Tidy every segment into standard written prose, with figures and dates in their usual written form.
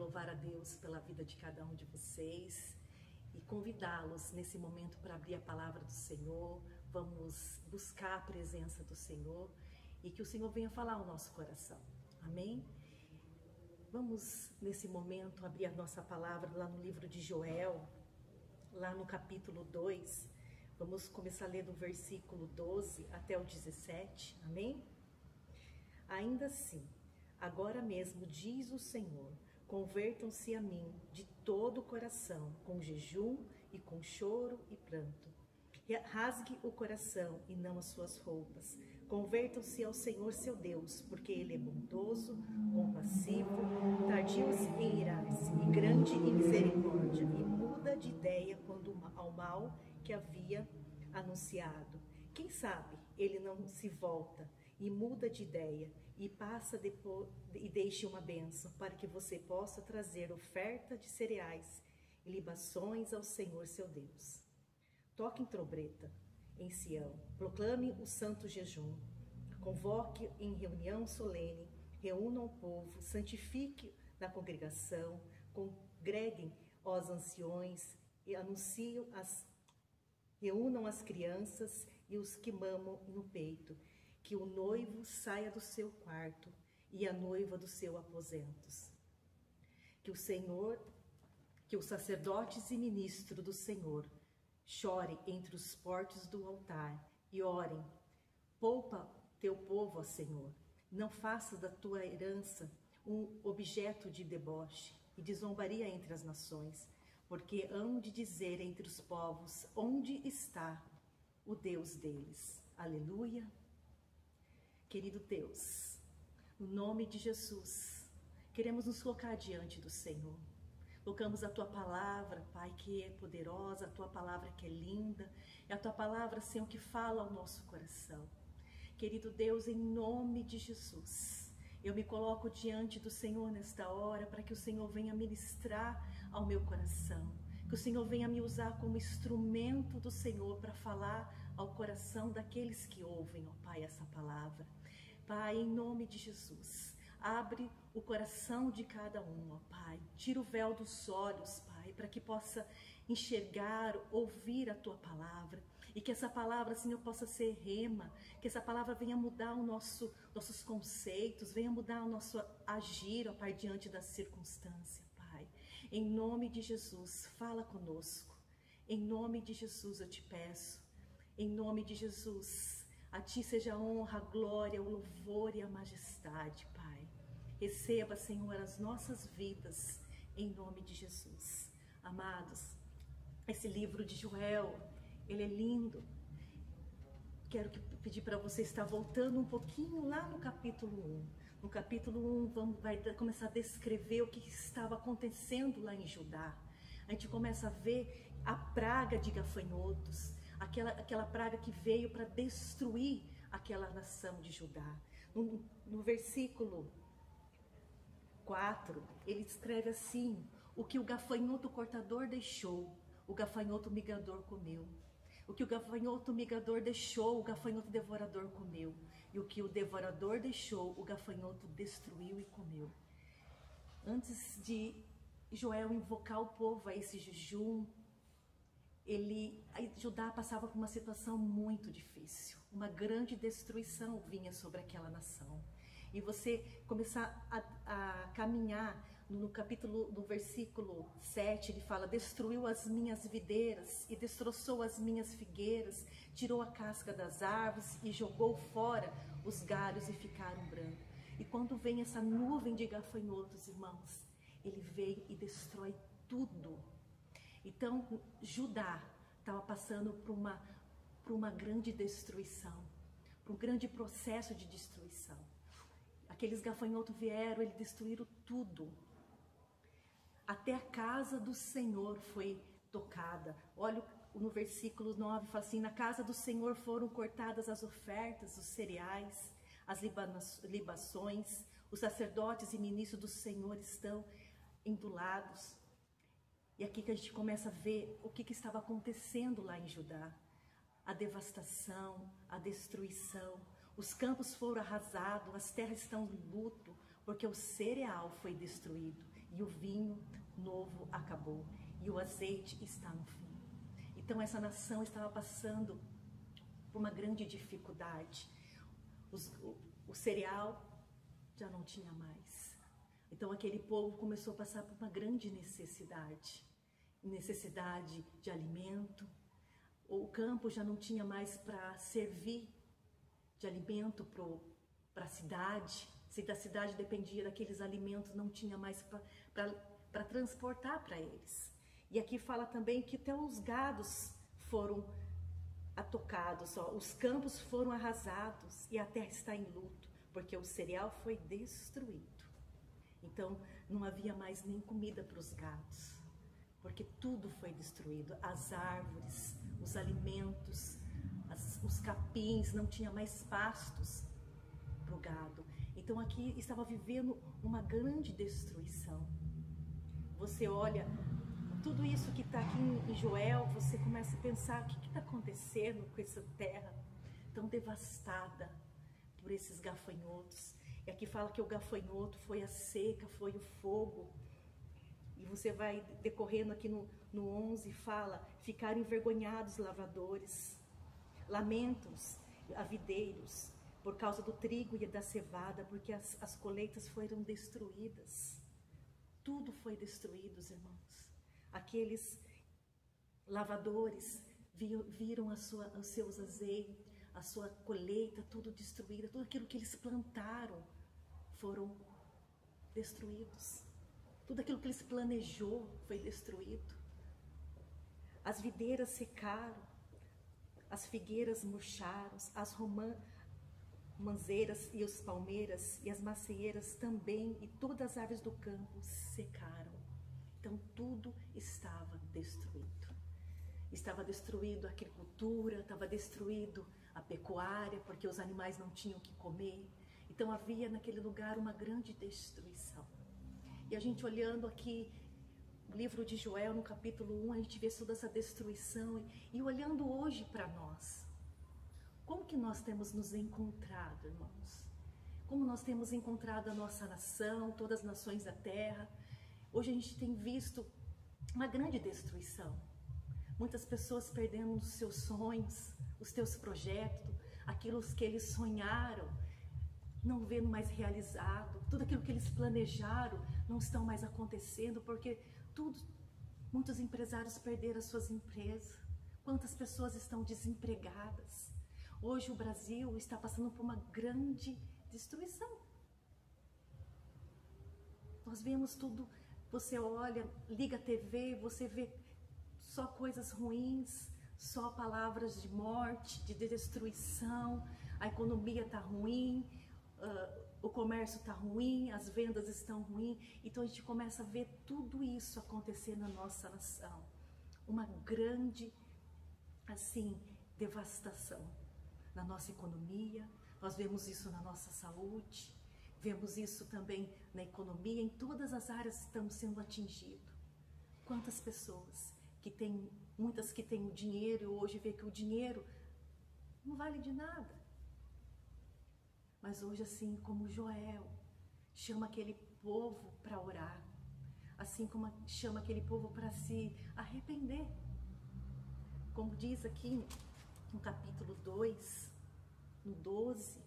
louvar a Deus pela vida de cada um de vocês e convidá-los nesse momento para abrir a palavra do Senhor. Vamos buscar a presença do Senhor e que o Senhor venha falar ao nosso coração. Amém? Vamos nesse momento abrir a nossa palavra lá no livro de Joel, lá no capítulo 2. Vamos começar a ler do versículo 12 até o 17. Amém? Ainda assim, agora mesmo diz o Senhor: convertam-se a mim de todo o coração, com jejum e com choro e pranto. Rasgue o coração e não as suas roupas. Convertam-se ao Senhor seu Deus, porque Ele é bondoso, compassivo, tardio em irar-se e grande em misericórdia, e muda de ideia quando ao mal que havia anunciado. Quem sabe Ele não se volta e muda de ideia e passa depois e deixe uma bênção para que você possa trazer oferta de cereais e libações ao Senhor seu Deus. Toque em trombeta em Sião, proclame o santo jejum, convoque em reunião solene, reúnam o povo, santifique na congregação, congreguem os anciões e reúnam as crianças e os que mamam no peito, que o noivo saia do seu quarto e a noiva do seu aposento. Que os sacerdotes e ministros do Senhor chore entre os portes do altar e orem. Poupa teu povo, ó Senhor. Não faças da tua herança um objeto de deboche e de zombaria entre as nações, porque hão de dizer entre os povos: onde está o Deus deles? Aleluia. Querido Deus, no nome de Jesus, queremos nos colocar diante do Senhor. Colocamos a Tua palavra, Pai, que é poderosa, a Tua palavra que é linda, é a Tua palavra, Senhor, que fala ao nosso coração. Querido Deus, em nome de Jesus, eu me coloco diante do Senhor nesta hora, para que o Senhor venha ministrar ao meu coração, que o Senhor venha me usar como instrumento do Senhor para falar ao coração daqueles que ouvem, ó Pai, essa palavra. Pai, em nome de Jesus, abre o coração de cada um, ó Pai. Tira o véu dos olhos, Pai, para que possa enxergar, ouvir a Tua palavra. E que essa palavra, Senhor, possa ser rema. Que essa palavra venha mudar nossos conceitos, venha mudar o nosso agir, ó Pai, diante da circunstância, Pai. Em nome de Jesus, fala conosco. Em nome de Jesus eu te peço. Em nome de Jesus, a Ti seja a honra, a glória, o louvor e a majestade, Pai. Receba, Senhor, as nossas vidas, em nome de Jesus. Amados, esse livro de Joel, ele é lindo. Quero pedir para você estar voltando um pouquinho lá no capítulo 1. No capítulo 1, vai começar a descrever o que estava acontecendo lá em Judá. A gente começa a ver a praga de gafanhotos, aquela praga que veio para destruir aquela nação de Judá. No versículo 4, ele escreve assim: o que o gafanhoto cortador deixou, o gafanhoto migador comeu. O que o gafanhoto migador deixou, o gafanhoto devorador comeu. E o que o devorador deixou, o gafanhoto destruiu e comeu. Antes de Joel invocar o povo a esse jejum, Judá passava por uma situação muito difícil. Uma grande destruição vinha sobre aquela nação. E você começar a caminhar no versículo 7, ele fala: destruiu as minhas videiras e destroçou as minhas figueiras, tirou a casca das árvores e jogou fora os galhos e ficaram brancos. E quando vem essa nuvem de gafanhotos, irmãos, ele vem e destrói tudo. Então, Judá estava passando por uma grande destruição, por um grande processo de destruição. Aqueles gafanhotos vieram, eles destruíram tudo. Até a casa do Senhor foi tocada. Olha no versículo 9, fala assim: na casa do Senhor foram cortadas as ofertas, os cereais, as libações. Os sacerdotes e ministros do Senhor estão endulados. E aqui que a gente começa a ver o que estava acontecendo lá em Judá. A devastação, a destruição. Os campos foram arrasados, as terras estão em luto, porque o cereal foi destruído e o vinho novo acabou e o azeite está no fim. Então essa nação estava passando por uma grande dificuldade. O cereal já não tinha mais. Então aquele povo começou a passar por uma grande necessidade de alimento. O campo já não tinha mais para servir de alimento para a cidade. Se da cidade dependia daqueles alimentos, não tinha mais para transportar para eles. E aqui fala também que até os gados foram atocados, os campos foram arrasados e a terra está em luto, porque o cereal foi destruído. Então não havia mais nem comida para os gados, porque tudo foi destruído. As árvores, os alimentos, os capins, não tinha mais pastos para o gado. Então aqui estava vivendo uma grande destruição. Você olha tudo isso que está aqui em Joel, você começa a pensar: o que está acontecendo com essa terra tão devastada por esses gafanhotos? E aqui fala que o gafanhoto foi a seca, foi o fogo. E você vai decorrendo aqui no 11, fala: ficaram envergonhados lavadores, lamentam-se avideiros, por causa do trigo e da cevada, porque as colheitas foram destruídas. Tudo foi destruído, irmãos. Aqueles lavadores viram os seus azeites, a sua colheita, tudo destruída. Tudo aquilo que eles plantaram foram destruídos. Tudo aquilo que eles planejou foi destruído. As videiras secaram, as figueiras murcharam, as romãzeiras e as palmeiras e as macieiras também, e todas as árvores do campo secaram. Então tudo estava destruído. Estava destruído a agricultura, estava destruído a pecuária, porque os animais não tinham o que comer. Então havia naquele lugar uma grande destruição. E a gente olhando aqui o livro de Joel, no capítulo 1, a gente vê toda essa destruição. E olhando hoje para nós, como que nós temos nos encontrado, irmãos? Como nós temos encontrado a nossa nação, todas as nações da terra? Hoje a gente tem visto uma grande destruição. Muitas pessoas perdendo os seus sonhos, os seus projetos, aquilo que eles sonharam, não vendo mais realizado. Tudo aquilo que eles planejaram não estão mais acontecendo, porque muitos empresários perderam as suas empresas. Quantas pessoas estão desempregadas? Hoje o Brasil está passando por uma grande destruição. Nós vemos tudo, você olha, liga a TV, você vê só coisas ruins, só palavras de morte, de destruição. A economia está ruim, o comércio está ruim, as vendas estão ruins. Então a gente começa a ver tudo isso acontecer na nossa nação. Uma grande, assim, devastação na nossa economia. Nós vemos isso na nossa saúde, vemos isso também na economia, em todas as áreas estamos sendo atingidos. Quantas pessoas que têm, muitas que têm o dinheiro, e hoje vê que o dinheiro não vale de nada. Mas hoje, assim como Joel chama aquele povo para orar, assim como chama aquele povo para se arrepender, como diz aqui no capítulo 2, no 12,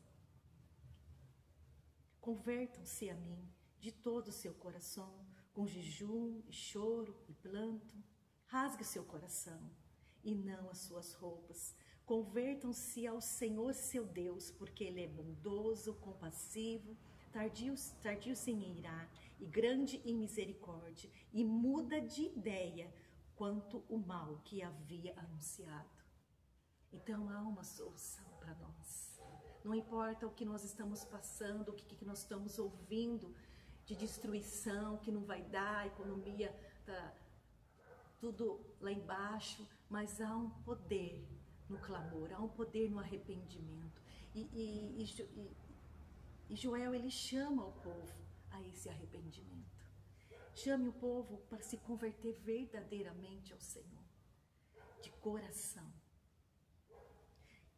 convertam-se a mim de todo o seu coração, com jejum e choro e planto. Rasgue o seu coração e não as suas roupas. Convertam-se ao Senhor seu Deus, porque Ele é bondoso, compassivo, tardio sem irar e grande em misericórdia, e muda de ideia quanto o mal que havia anunciado. Então há uma solução para nós. Não importa o que nós estamos passando, o que nós estamos ouvindo de destruição, que não vai dar, a economia está tudo lá embaixo, mas há um poder no clamor, há um poder no arrependimento. E Joel, ele chama o povo a esse arrependimento. Chame o povo para se converter verdadeiramente ao Senhor, de coração.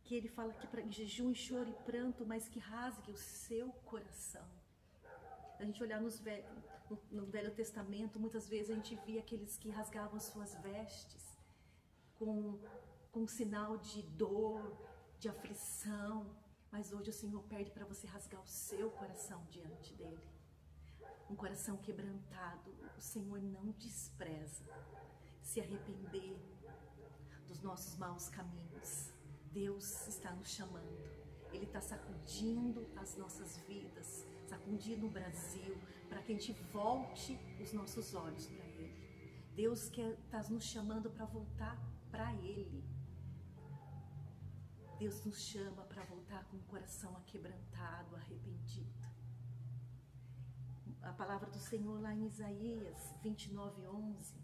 Que ele fala que em jejum, choro e pranto, mas que rasgue o seu coração. a gente olhar no Velho Testamento, muitas vezes a gente via aqueles que rasgavam as suas vestes com sinal de dor, de aflição. Mas hoje o Senhor pede para você rasgar o seu coração diante dele. Um coração quebrantado, o Senhor não despreza. Se arrepender dos nossos maus caminhos. Deus está nos chamando. Ele está sacudindo as nossas vidas, sacudindo o Brasil, para que a gente volte os nossos olhos para Ele. Deus está nos chamando para voltar para Ele. Deus nos chama para voltar com o coração aquebrantado, arrependido. A palavra do Senhor lá em Isaías 29:11,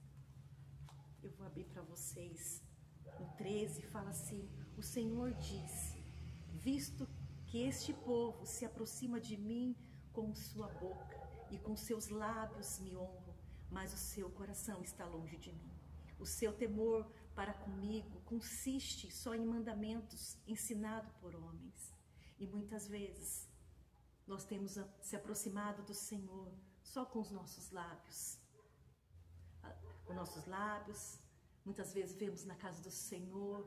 eu vou abrir para vocês. No 13 fala assim: o Senhor disse, visto que este povo se aproxima de mim com sua boca e com seus lábios me honram, mas o seu coração está longe de mim. O seu temor para comigo consiste só em mandamentos ensinados por homens. E muitas vezes nós temos se aproximado do Senhor só com os nossos lábios. Com nossos lábios, muitas vezes vemos na casa do Senhor,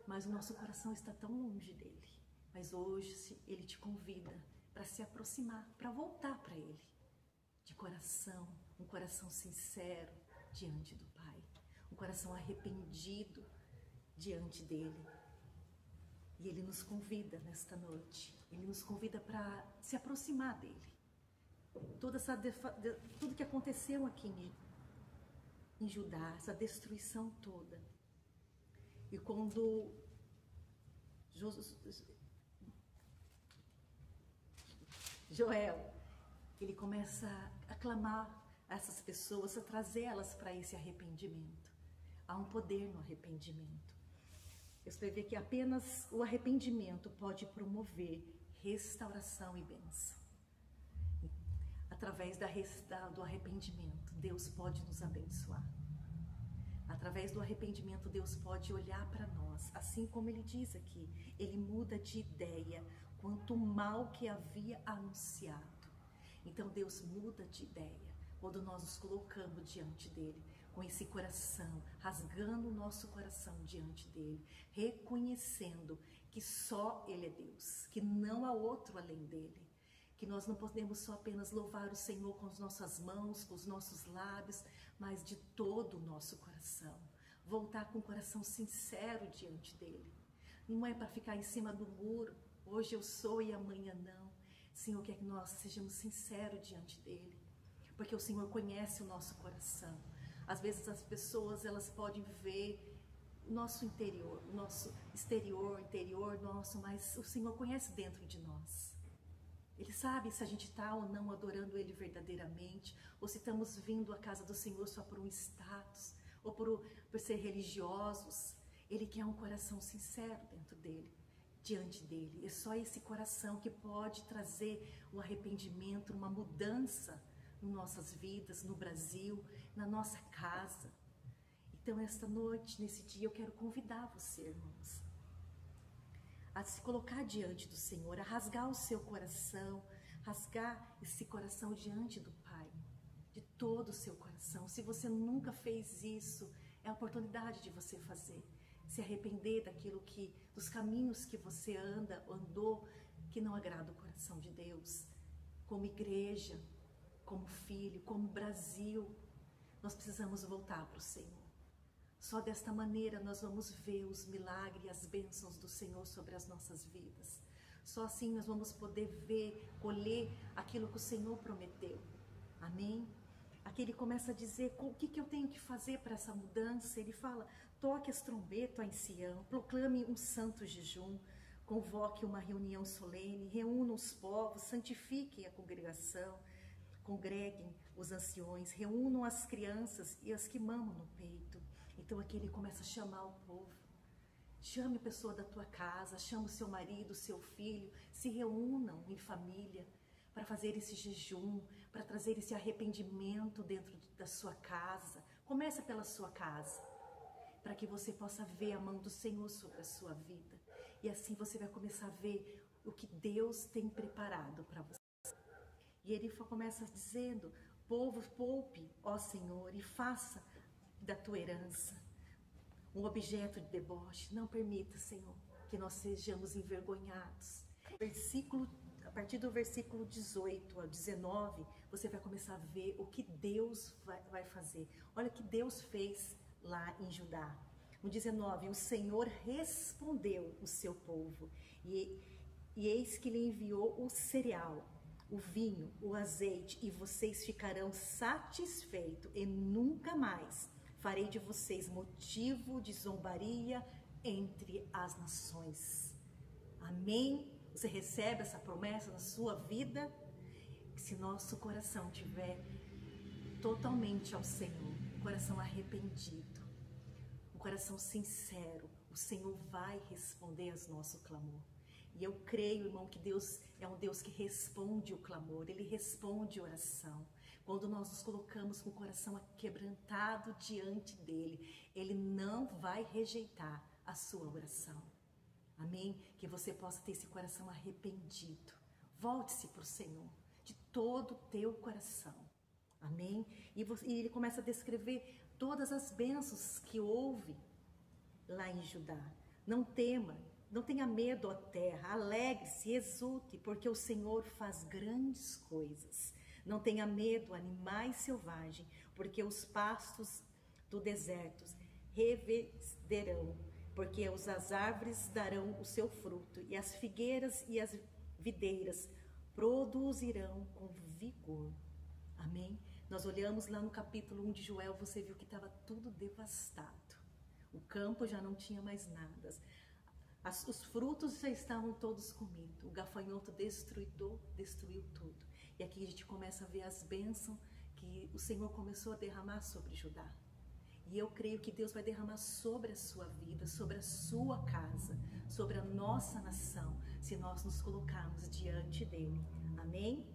mas o nosso coração está tão longe dele. Mas hoje Ele te convida para se aproximar, para voltar para Ele, de coração, um coração sincero diante do Pai, um coração arrependido diante dele. E Ele nos convida nesta noite, Ele nos convida para se aproximar dele. Tudo que aconteceu aqui em Judá, essa destruição toda. E quando Joel, ele começa a clamar a essas pessoas, a trazê-las para esse arrependimento. Há um poder no arrependimento. Eu escrevi que apenas o arrependimento pode promover restauração e bênção. Através do arrependimento, Deus pode nos abençoar. Através do arrependimento, Deus pode olhar para nós, assim como Ele diz aqui, Ele muda de ideia quanto o mal que havia anunciado. Então Deus muda de ideia quando nós nos colocamos diante dEle, com esse coração, rasgando o nosso coração diante dEle, reconhecendo que só Ele é Deus, que não há outro além dEle. Que nós não podemos só apenas louvar o Senhor com as nossas mãos, com os nossos lábios, mas de todo o nosso coração. Voltar com o coração sincero diante dEle. Não é para ficar em cima do muro, hoje eu sou e amanhã não. Senhor, quer que nós sejamos sinceros diante dEle, porque o Senhor conhece o nosso coração. Às vezes as pessoas, elas podem ver o nosso interior, o nosso exterior, interior nosso, mas o Senhor conhece dentro de nós. Ele sabe se a gente está ou não adorando Ele verdadeiramente, ou se estamos vindo à casa do Senhor só por um status, ou por ser religiosos. Ele quer um coração sincero dentro dele, diante dele. É só esse coração que pode trazer um arrependimento, uma mudança nas nossas vidas, no Brasil, na nossa casa. Então, esta noite, nesse dia, eu quero convidar você, irmãos, a se colocar diante do Senhor, a rasgar o seu coração, rasgar esse coração diante do Pai, de todo o seu coração. Se você nunca fez isso, é a oportunidade de você fazer. Se arrepender dos caminhos que você andou, que não agrada o coração de Deus. Como igreja, como filho, como Brasil, nós precisamos voltar para o Senhor. Só desta maneira nós vamos ver os milagres e as bênçãos do Senhor sobre as nossas vidas. Só assim nós vamos poder colher aquilo que o Senhor prometeu. Amém? Aqui ele começa a dizer o que eu tenho que fazer para essa mudança. Ele fala, toque as trombetas em Sião, proclame um santo jejum, convoque uma reunião solene, reúna os povos, santifiquem a congregação, congreguem os anciões, reúnam as crianças e as que mamam no peito. Então aqui ele começa a chamar o povo. Chame a pessoa da tua casa, chame o seu marido, o seu filho, se reúnam em família para fazer esse jejum, para trazer esse arrependimento dentro da sua casa. Começa pela sua casa, para que você possa ver a mão do Senhor sobre a sua vida. E assim você vai começar a ver o que Deus tem preparado para você. E ele começa dizendo: povo, poupe, ó Senhor, e faça da tua herança um objeto de deboche. Não permita, Senhor, que nós sejamos envergonhados. A partir do versículo 18 ao 19, você vai começar a ver o que Deus vai fazer. Olha o que Deus fez lá em Judá. No 19, o Senhor respondeu o seu povo, e eis que lhe enviou o cereal, o vinho, o azeite, e vocês ficarão satisfeitos, e nunca mais farei de vocês motivo de zombaria entre as nações. Amém? Você recebe essa promessa na sua vida? Se nosso coração tiver totalmente ao Senhor, um coração arrependido, um coração sincero, o Senhor vai responder aos nosso clamor. E eu creio, irmão, que Deus é um Deus que responde o clamor, Ele responde a oração. Quando nós nos colocamos com o coração quebrantado diante dEle, Ele não vai rejeitar a sua oração. Amém? Que você possa ter esse coração arrependido. Volte-se para o Senhor de todo o teu coração. Amém? E ele começa a descrever todas as bênçãos que houve lá em Judá. Não tema, não tenha medo, ó terra, alegre-se, exulte, porque o Senhor faz grandes coisas. Não tenha medo, animais selvagens, porque os pastos do deserto reverderão, porque as árvores darão o seu fruto, e as figueiras e as videiras produzirão com vigor. Amém? Nós olhamos lá no capítulo 1 de Joel, você viu que estava tudo devastado. O campo já não tinha mais nada. Os frutos já estavam todos comidos. O gafanhoto destruiu tudo. E aqui a gente começa a ver as bênçãos que o Senhor começou a derramar sobre Judá. E eu creio que Deus vai derramar sobre a sua vida, sobre a sua casa, sobre a nossa nação, se nós nos colocarmos diante dEle. Amém?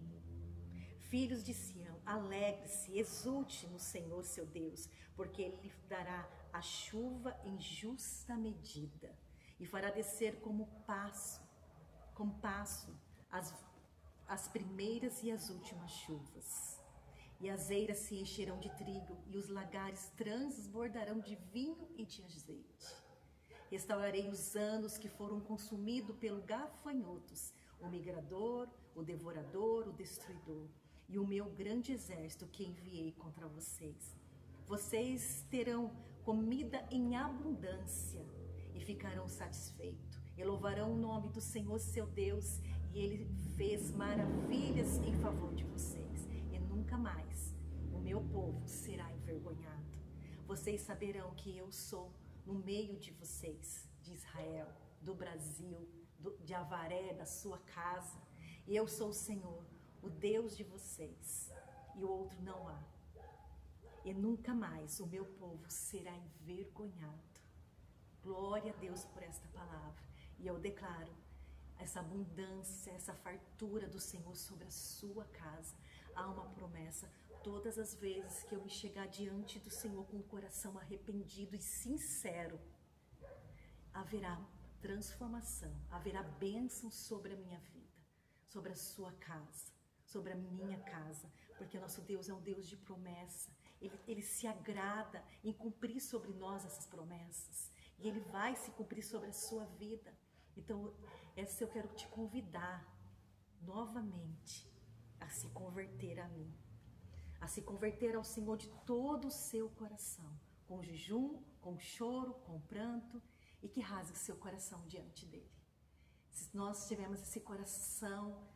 Filhos de Sião, alegre-se, exulte no Senhor seu Deus, porque Ele lhe dará a chuva em justa medida e fará descer como passo as primeiras e as últimas chuvas. E as eiras se encherão de trigo, e os lagares transbordarão de vinho e de azeite. Restaurarei os anos que foram consumidos pelo gafanhotos, o migrador, o devorador, o destruidor, e o meu grande exército que enviei contra vocês. Vocês terão comida em abundância e ficarão satisfeitos. E louvarão o nome do Senhor seu Deus, e Ele fez maravilhas em favor de vocês. Nunca mais o meu povo será envergonhado. Vocês saberão que eu sou no meio de vocês, de Israel, do Brasil, de Avaré, da sua casa. E eu sou o Senhor, o Deus de vocês, e o outro não há. E nunca mais o meu povo será envergonhado. Glória a Deus por esta palavra. E eu declaro essa abundância, essa fartura do Senhor sobre a sua casa. Há uma promessa, todas as vezes que eu me chegar diante do Senhor com o coração arrependido e sincero, haverá transformação, haverá bênção sobre a minha vida, sobre a sua casa, sobre a minha casa, porque o nosso Deus é um Deus de promessa. Ele se agrada em cumprir sobre nós essas promessas, e Ele vai se cumprir sobre a sua vida. Então, essa eu quero te convidar novamente a se converter a mim, a se converter ao Senhor de todo o seu coração, com jejum, com choro, com pranto, e que rasgue seu coração diante dEle. Se nós tivermos esse coração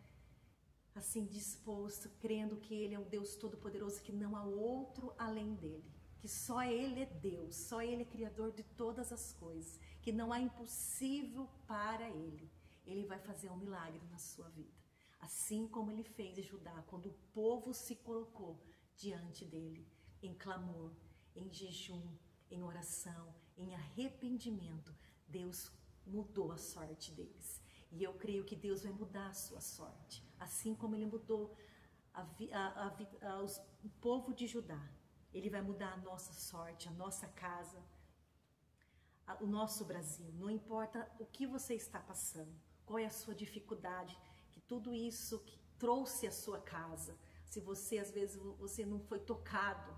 assim disposto, crendo que Ele é um Deus todo-poderoso, que não há outro além dEle, que só Ele é Deus, só Ele é Criador de todas as coisas, que não há impossível para Ele, Ele vai fazer um milagre na sua vida. Assim como Ele fez em Judá, quando o povo se colocou diante dEle, em clamor, em jejum, em oração, em arrependimento, Deus mudou a sorte deles. E eu creio que Deus vai mudar a sua sorte, assim como Ele mudou o povo de Judá. Ele vai mudar a nossa sorte, a nossa casa, o nosso Brasil. Não importa o que você está passando, qual é a sua dificuldade, que tudo isso, que trouxe à sua casa. Se você, às vezes, você não foi tocado,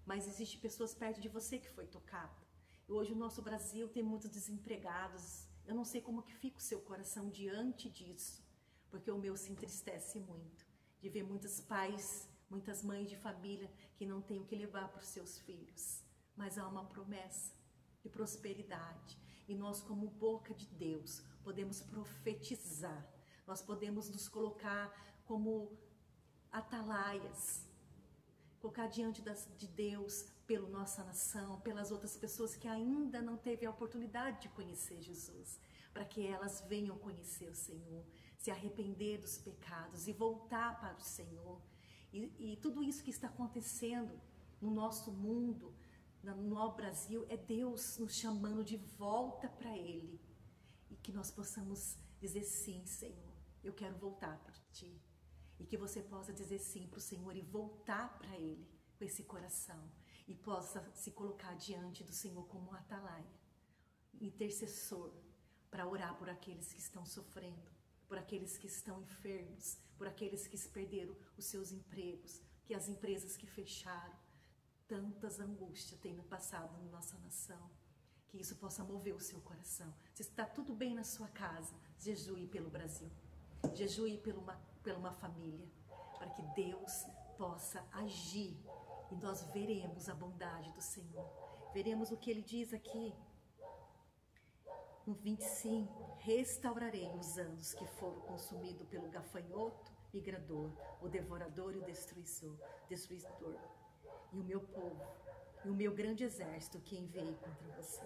mas existem pessoas perto de você que foi tocado. E hoje o nosso Brasil tem muitos desempregados. Eu não sei como que fica o seu coração diante disso, porque o meu se entristece muito de ver muitos pais, muitas mães de família que não têm o que levar para os seus filhos. Mas há uma promessa de prosperidade. E nós, como boca de Deus, podemos profetizar. Nós podemos nos colocar como atalaias, colocar diante de Deus pela nossa nação, pelas outras pessoas que ainda não teve a oportunidade de conhecer Jesus, para que elas venham conhecer o Senhor, se arrepender dos pecados e voltar para o Senhor. E tudo isso que está acontecendo no nosso mundo, no Brasil, é Deus nos chamando de volta para Ele. E que nós possamos dizer sim, Senhor, eu quero voltar para Ti. E que você possa dizer sim para o Senhor e voltar para Ele com esse coração. E possa se colocar diante do Senhor como um atalaia, intercessor, para orar por aqueles que estão sofrendo, por aqueles que estão enfermos, por aqueles que perderam os seus empregos, que as empresas que fecharam. Tantas angústias têm passado na nossa nação. Que isso possa mover o seu coração. Se está tudo bem na sua casa, jejue pelo Brasil. Jejue pela uma família, para que Deus possa agir e nós veremos a bondade do Senhor. Veremos o que Ele diz aqui no 25: restaurarei os anos que foram consumidos pelo gafanhoto migrador, o devorador e o destruidor, e o meu povo, e o meu grande exército que enviei contra você.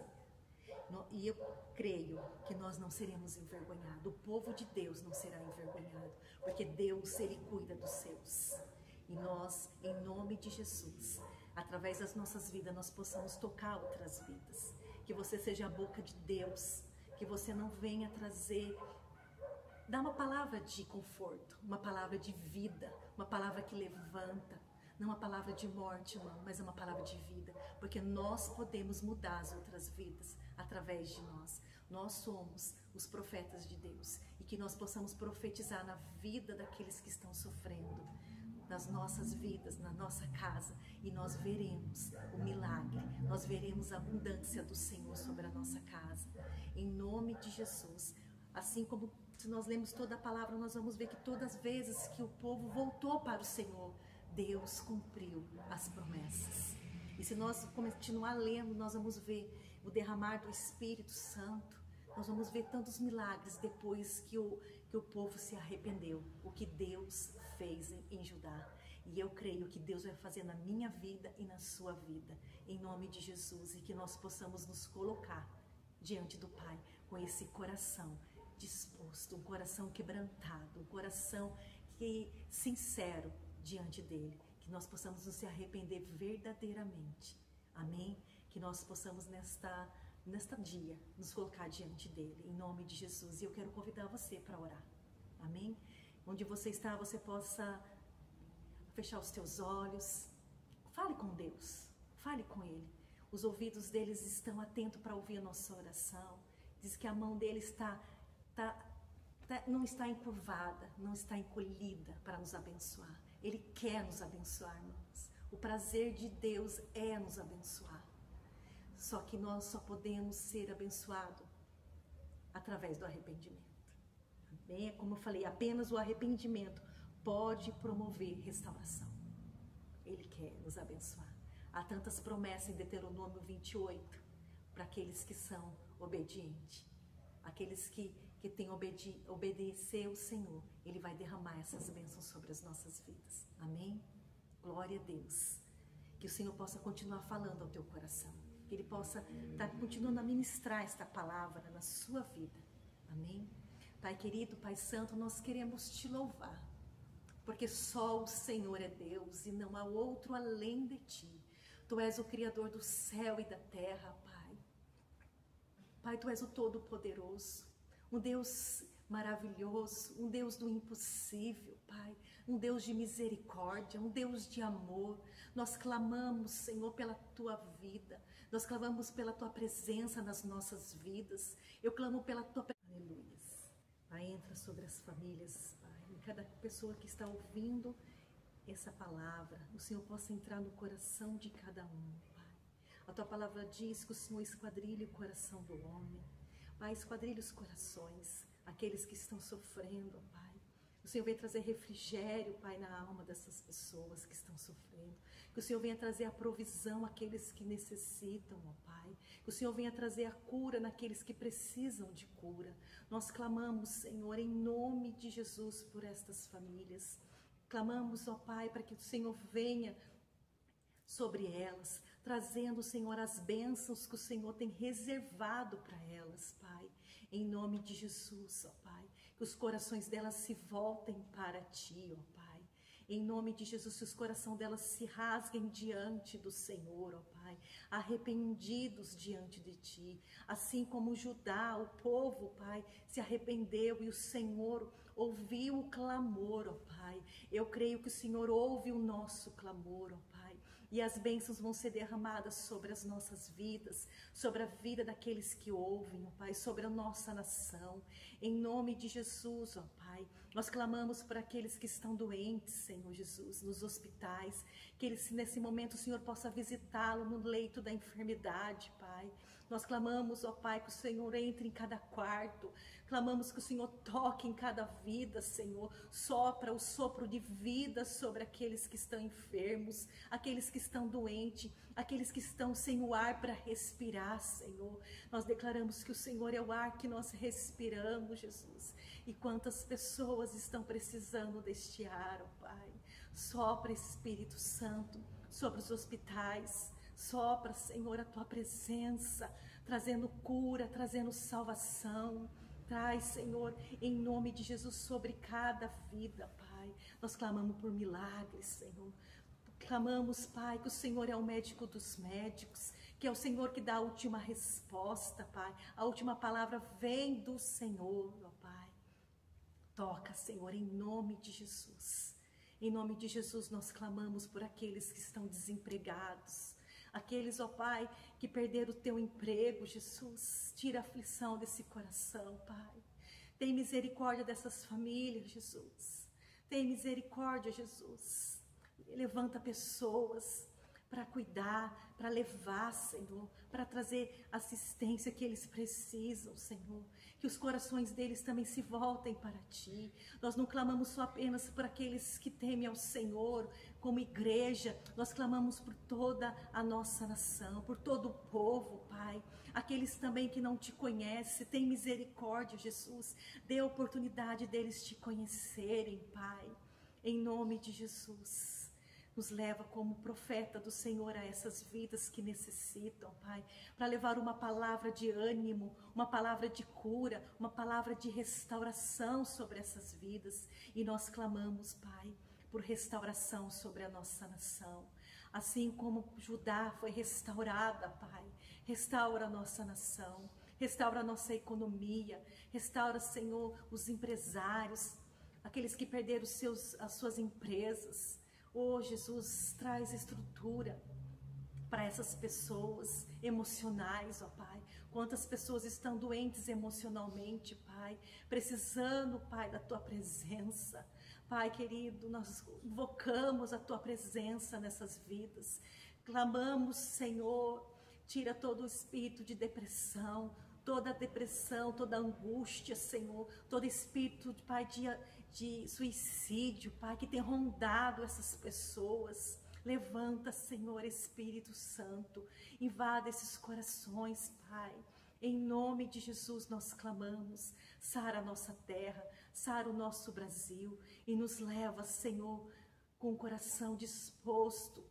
E eu creio que nós não seremos envergonhados. O povo de Deus não será envergonhado, porque Deus, Ele cuida dos seus. E nós, em nome de Jesus, através das nossas vidas, nós possamos tocar outras vidas. Que você seja a boca de Deus, que você não venha trazer, dar uma palavra de conforto, uma palavra de vida, uma palavra que levanta. Não uma palavra de morte, irmão, mas é uma palavra de vida. Porque nós podemos mudar as outras vidas através de nós. Nós somos os profetas de Deus. E que nós possamos profetizar na vida daqueles que estão sofrendo, nas nossas vidas, na nossa casa. E nós veremos o milagre, nós veremos a abundância do Senhor sobre a nossa casa. Em nome de Jesus. Assim como se nós lemos toda a palavra, nós vamos ver que todas as vezes que o povo voltou para o Senhor, Deus cumpriu as promessas. E se nós continuar lendo, nós vamos ver o derramar do Espírito Santo. Nós vamos ver tantos milagres depois que o povo se arrependeu. O que Deus fez em Judá. E eu creio que Deus vai fazer na minha vida e na sua vida. Em nome de Jesus. E que nós possamos nos colocar diante do Pai com esse coração disposto. Um coração quebrantado. Um coração sincero diante dele, que nós possamos nos arrepender verdadeiramente, amém? Que nós possamos nesta dia nos colocar diante dele, em nome de Jesus. E eu quero convidar você para orar, amém? Onde você está, você possa fechar os teus olhos, fale com Deus, fale com ele. Os ouvidos deles estão atentos para ouvir a nossa oração. Diz que a mão dele não está encurvada, não está encolhida para nos abençoar. Ele quer nos abençoar, irmãos. O prazer de Deus é nos abençoar. Só que nós só podemos ser abençoados através do arrependimento. Bem, como eu falei, apenas o arrependimento pode promover restauração. Ele quer nos abençoar. Há tantas promessas em Deuteronômio 28 para aqueles que são obedientes. Aqueles que tem obedecer ao Senhor, Ele vai derramar essas bênçãos sobre as nossas vidas. Amém? Glória a Deus. Que o Senhor possa continuar falando ao teu coração. Que Ele possa estar continuando a ministrar esta palavra na sua vida. Amém? Pai querido, Pai santo, nós queremos te louvar. Porque só o Senhor é Deus e não há outro além de ti. Tu és o Criador do céu e da terra, Pai. Pai, Tu és o Todo-Poderoso. Um Deus maravilhoso, um Deus do impossível, Pai, um Deus de misericórdia, um Deus de amor. Nós clamamos, Senhor, pela Tua vida, nós clamamos pela Tua presença nas nossas vidas. Eu clamo pela Tua presença. Aleluia. Pai, entra sobre as famílias, Pai, em cada pessoa que está ouvindo essa palavra, o Senhor possa entrar no coração de cada um, Pai. A Tua palavra diz que o Senhor esquadrilha o coração do homem. Pai, esquadrilha os corações, aqueles que estão sofrendo, Pai. O Senhor venha trazer refrigério, Pai, na alma dessas pessoas que estão sofrendo. Que o Senhor venha trazer a provisão àqueles que necessitam, ó Pai. Que o Senhor venha trazer a cura naqueles que precisam de cura. Nós clamamos, Senhor, em nome de Jesus por estas famílias. Clamamos, ó Pai, para que o Senhor venha sobre elas, trazendo, Senhor, as bênçãos que o Senhor tem reservado para elas, Pai. Em nome de Jesus, ó Pai. Que os corações delas se voltem para Ti, ó Pai. Em nome de Jesus, que os corações delas se rasguem diante do Senhor, ó Pai. Arrependidos diante de Ti. Assim como Judá, o povo, Pai, se arrependeu e o Senhor ouviu o clamor, ó Pai. Eu creio que o Senhor ouve o nosso clamor, ó Pai. E as bênçãos vão ser derramadas sobre as nossas vidas, sobre a vida daqueles que ouvem, ó Pai, sobre a nossa nação. Em nome de Jesus, ó Pai, nós clamamos por aqueles que estão doentes, Senhor Jesus, nos hospitais, que eles, nesse momento, o Senhor possa visitá-lo no leito da enfermidade, Pai. Nós clamamos, ó Pai, que o Senhor entre em cada quarto. Clamamos que o Senhor toque em cada vida, Senhor. Sopra o sopro de vida sobre aqueles que estão enfermos, aqueles que estão doentes, aqueles que estão sem o ar para respirar, Senhor. Nós declaramos que o Senhor é o ar que nós respiramos, Jesus. E quantas pessoas estão precisando deste ar, ó Pai. Sopra, Espírito Santo, sobre os hospitais. Sopra, Senhor, a Tua presença, trazendo cura, trazendo salvação. Traz, Senhor, em nome de Jesus, sobre cada vida, Pai. Nós clamamos por milagres, Senhor. Clamamos, Pai, que o Senhor é o médico dos médicos, que é o Senhor que dá a última resposta, Pai. A última palavra vem do Senhor, ó Pai. Toca, Senhor, em nome de Jesus. Em nome de Jesus, nós clamamos por aqueles que estão desempregados. Aqueles, ó Pai, que perderam o Teu emprego, Jesus, tira a aflição desse coração, Pai. Tem misericórdia dessas famílias, Jesus. Tem misericórdia, Jesus. Levanta pessoas para cuidar, para levar, Senhor, para trazer assistência que eles precisam, Senhor. Que os corações deles também se voltem para Ti. Nós não clamamos só apenas por aqueles que temem ao Senhor, como igreja. Nós clamamos por toda a nossa nação, por todo o povo, Pai. Aqueles também que não Te conhecem, tem misericórdia, Jesus. Dê a oportunidade deles Te conhecerem, Pai. Em nome de Jesus. Nos leva como profeta do Senhor a essas vidas que necessitam, Pai, para levar uma palavra de ânimo, uma palavra de cura, uma palavra de restauração sobre essas vidas. E nós clamamos, Pai, por restauração sobre a nossa nação. Assim como Judá foi restaurada, Pai, restaura a nossa nação, restaura a nossa economia, restaura, Senhor, os empresários, aqueles que perderam as suas empresas. Oh, Jesus, traz estrutura para essas pessoas emocionais, ó Pai. Quantas pessoas estão doentes emocionalmente, Pai, precisando, Pai, da Tua presença. Pai querido, nós invocamos a Tua presença nessas vidas. Clamamos, Senhor, tira todo o espírito de depressão, toda a depressão, toda a angústia, Senhor, todo espírito, Pai, de suicídio, Pai, que tem rondado essas pessoas. Levanta, Senhor, Espírito Santo, invada esses corações, Pai. Em nome de Jesus nós clamamos, sara a nossa terra, sara o nosso Brasil e nos leva, Senhor, com o coração disposto,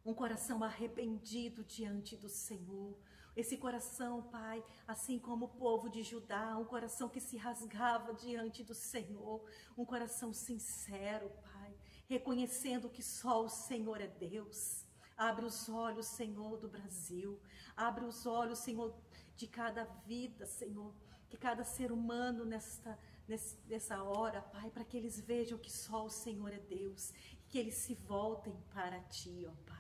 um coração arrependido diante do Senhor. Esse coração, Pai, assim como o povo de Judá, um coração que se rasgava diante do Senhor, um coração sincero, Pai, reconhecendo que só o Senhor é Deus. Abre os olhos, Senhor, do Brasil, abre os olhos, Senhor, de cada vida, Senhor, que cada ser humano nessa hora, Pai, para que eles vejam que só o Senhor é Deus, que eles se voltem para Ti, ó Pai.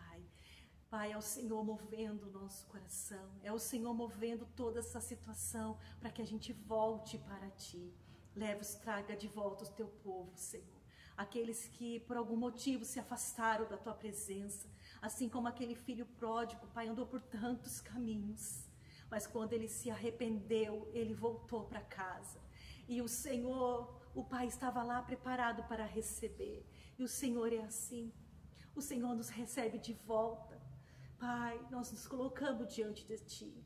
Pai, é o Senhor movendo o nosso coração, é o Senhor movendo toda essa situação para que a gente volte para Ti. traga de volta o teu povo, Senhor. Aqueles que por algum motivo se afastaram da tua presença, assim como aquele filho pródigo, Pai, andou por tantos caminhos, mas quando ele se arrependeu, ele voltou para casa. E o Senhor, o Pai estava lá preparado para receber. E o Senhor é assim. O Senhor nos recebe de volta. Pai, nós nos colocamos diante de Ti.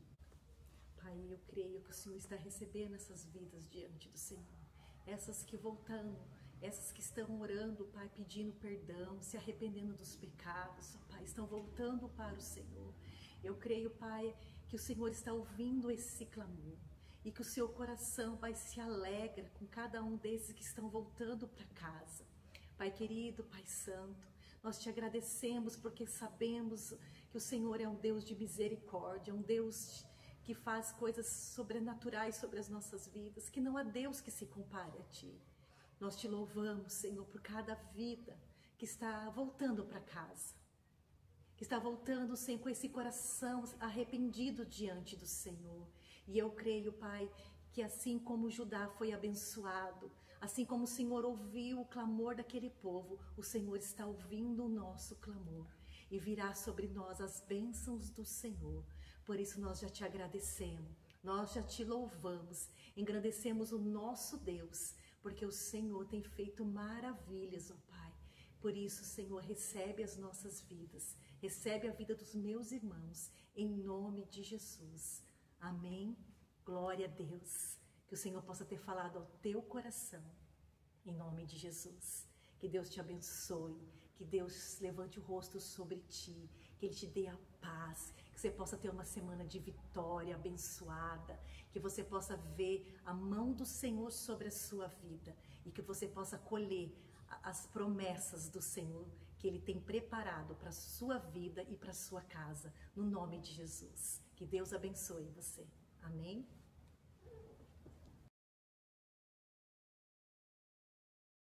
Pai, eu creio que o Senhor está recebendo essas vidas diante do Senhor. Essas que voltando, essas que estão orando, Pai, pedindo perdão, se arrependendo dos pecados, Pai, estão voltando para o Senhor. Eu creio, Pai, que o Senhor está ouvindo esse clamor e que o seu coração, Pai, se alegra com cada um desses que estão voltando para casa. Pai querido, Pai santo, nós te agradecemos porque sabemos que o Senhor é um Deus de misericórdia, um Deus que faz coisas sobrenaturais sobre as nossas vidas, que não há Deus que se compare a Ti. Nós te louvamos, Senhor, por cada vida que está voltando para casa, que está voltando, Senhor, com esse coração arrependido diante do Senhor. E eu creio, Pai, que assim como Judá foi abençoado, assim como o Senhor ouviu o clamor daquele povo, o Senhor está ouvindo o nosso clamor e virá sobre nós as bênçãos do Senhor. Por isso nós já te agradecemos, nós já te louvamos, engrandecemos o nosso Deus, porque o Senhor tem feito maravilhas, ó Pai. Por isso, Senhor, recebe as nossas vidas, recebe a vida dos meus irmãos, em nome de Jesus. Amém. Glória a Deus. Que o Senhor possa ter falado ao teu coração, em nome de Jesus. Que Deus te abençoe, que Deus levante o rosto sobre ti, que Ele te dê a paz, que você possa ter uma semana de vitória abençoada, que você possa ver a mão do Senhor sobre a sua vida e que você possa colher as promessas do Senhor que Ele tem preparado para a sua vida e para a sua casa, no nome de Jesus. Que Deus abençoe você. Amém?